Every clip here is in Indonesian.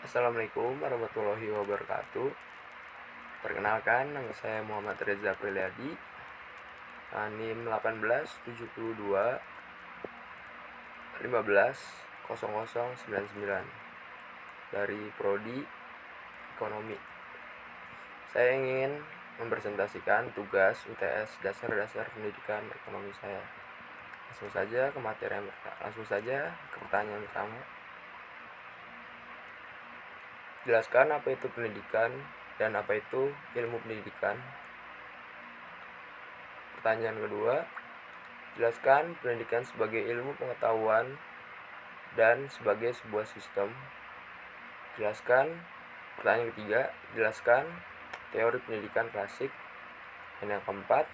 Assalamualaikum warahmatullahi wabarakatuh. Perkenalkan, nama saya Muhammad Reza Prilyadi, NIM 1872 15 0099 dari Prodi Ekonomi. Saya ingin mempresentasikan tugas UTS dasar-dasar pendidikan ekonomi saya. Langsung saja ke pertanyaan pertama. Jelaskan apa itu pendidikan dan apa itu ilmu pendidikan. Pertanyaan kedua, jelaskan pendidikan sebagai ilmu pengetahuan dan sebagai sebuah sistem. Pertanyaan ketiga, jelaskan teori pendidikan klasik. Dan yang keempat,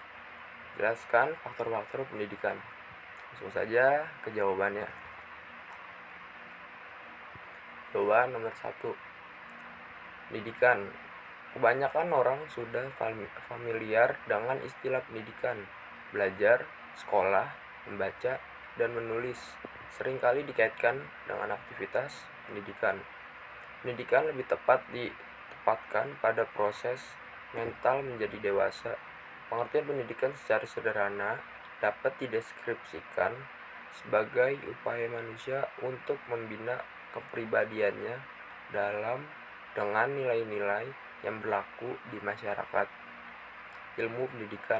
jelaskan faktor-faktor pendidikan. Langsung saja ke jawabannya. Jawaban nomor 1. Pendidikan. Kebanyakan orang sudah familiar dengan istilah pendidikan. Belajar, sekolah, membaca, dan menulis seringkali dikaitkan dengan aktivitas pendidikan. Pendidikan lebih tepat ditempatkan pada proses mental menjadi dewasa. Pengertian pendidikan secara sederhana dapat dideskripsikan sebagai upaya manusia untuk membina kepribadiannya dengan nilai-nilai yang berlaku di masyarakat. Ilmu pendidikan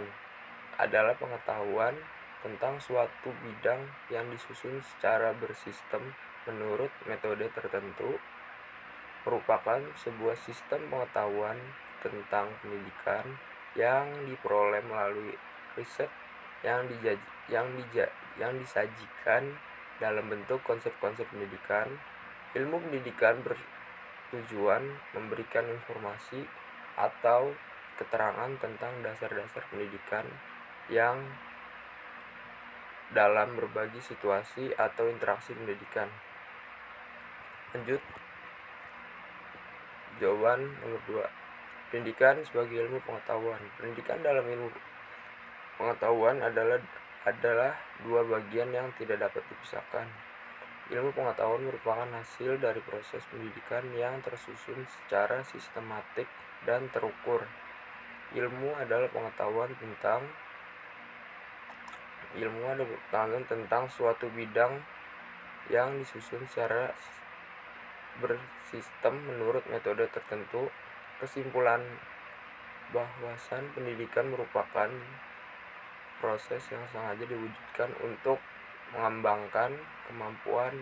adalah pengetahuan tentang suatu bidang yang disusun secara bersistem menurut metode tertentu, merupakan sebuah sistem pengetahuan tentang pendidikan yang diperoleh melalui riset yang disajikan dalam bentuk konsep-konsep pendidikan. Ilmu pendidikan bertujuan memberikan informasi atau keterangan tentang dasar-dasar pendidikan yang dalam berbagai situasi atau interaksi pendidikan. Lanjut, jawaban nomor 2. Pendidikan sebagai ilmu pengetahuan. Pendidikan dalam ilmu pengetahuan adalah dua bagian yang tidak dapat dipisahkan. Ilmu pengetahuan merupakan hasil dari proses pendidikan yang tersusun secara sistematik dan terukur. Ilmu adalah pengetahuan tentang suatu bidang yang disusun secara bersistem menurut metode tertentu. Kesimpulan bahwasan pendidikan merupakan proses yang sengaja diwujudkan untuk mengembangkan kemampuan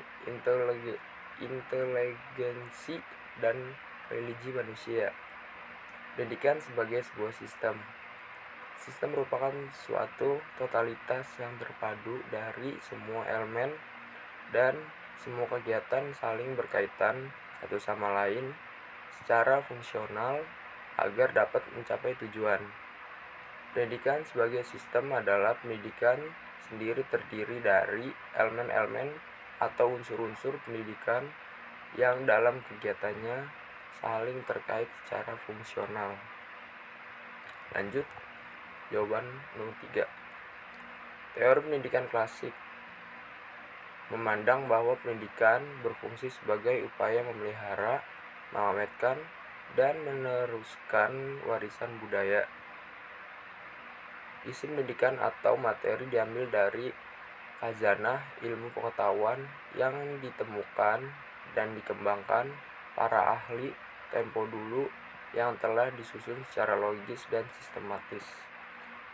inteligensi dan religi manusia. Pendidikan sebagai sebuah sistem. Sistem merupakan suatu totalitas yang terpadu dari semua elemen dan semua kegiatan saling berkaitan satu sama lain secara fungsional agar dapat mencapai tujuan. Pendidikan sebagai sistem adalah pendidikan sendiri terdiri dari elemen-elemen atau unsur-unsur pendidikan yang dalam kegiatannya saling terkait secara fungsional. Lanjut, jawaban nomor 3. Teori pendidikan klasik memandang bahwa pendidikan berfungsi sebagai upaya memelihara, mengawetkan, dan meneruskan warisan budaya. Isi pendidikan atau materi diambil dari khazanah ilmu pengetahuan yang ditemukan dan dikembangkan para ahli tempo dulu yang telah disusun secara logis dan sistematis.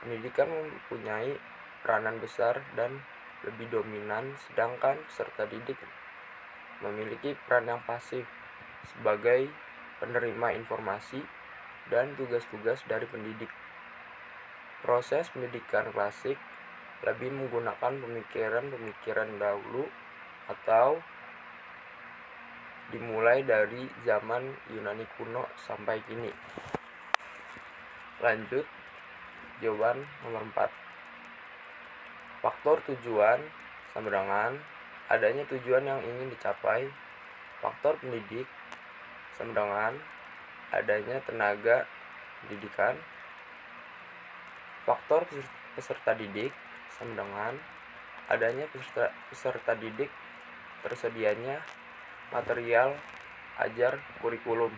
Pendidikan mempunyai peranan besar dan lebih dominan, sedangkan peserta didik memiliki peran yang pasif sebagai penerima informasi dan tugas-tugas dari pendidik. Proses pendidikan klasik lebih menggunakan pemikiran dahulu atau dimulai dari zaman Yunani kuno sampai kini. Lanjut, jawaban nomor 4. Faktor tujuan sama dengan adanya tujuan yang ingin dicapai. Faktor pendidik sama dengan adanya tenaga pendidikan. Faktor peserta didik sama dengan adanya peserta didik, tersedianya material ajar kurikulum.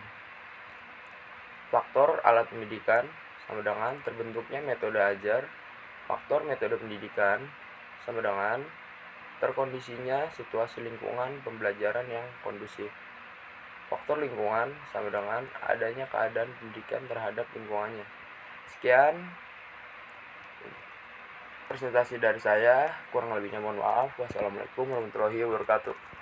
Faktor alat pendidikan sama dengan terbentuknya metode ajar. Faktor metode pendidikan sama dengan terkondisinya situasi lingkungan pembelajaran yang kondusif. Faktor lingkungan sama dengan adanya keadaan pendidikan terhadap lingkungannya. Sekian presentasi dari saya, kurang lebihnya mohon maaf. Wassalamualaikum warahmatullahi wabarakatuh.